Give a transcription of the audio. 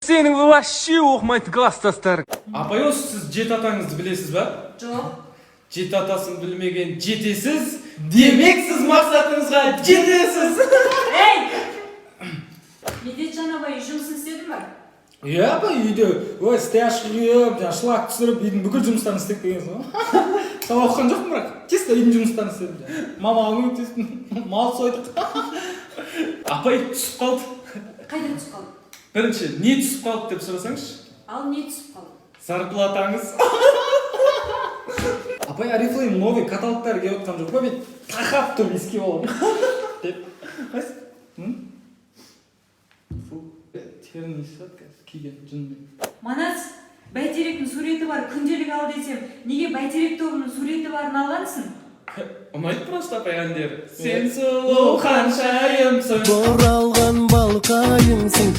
Senin вообще оқымайтын класстастарың. Апай, сіз жет атаңызды білесіз ба? Жоқ. Жет атасын білмеген жетесіз, демек сіз мақсатыңызға жетесіз. Ей! Медет абай жұмысын істедің ба? Иә, апай, үйде стяж құйып, шлак түсіріп, үйдің бүкіл жұмыстарын істеп келгенсің ғой. Сабақ оқыған жоқпын, бірақ чисто үйдің жұмыстарын істедім. Мамаға көмектестім, мал сойдық. Апай түсіп қалды. Қайда түсіп қалды? Бірінші, не түсіп қалды деп сұрасаңызшы? Ал не түсіп қалды? Зарплатаңыз. Апай, Арифлейм новый каталогтар келіп отқан жоқ па, мен тақап тұрып еске боламын. Деп. Қайсы? Фу, терін естіп қазір киген жүнмен. Манас, бәйтеректің суреті бар, күнделік ал десем, неге бәйтерек тобының суреті барын алғансың? Ұнайды просто апай әндері. Сен сұлу ханшайымсың. Боралған балқайыңсың.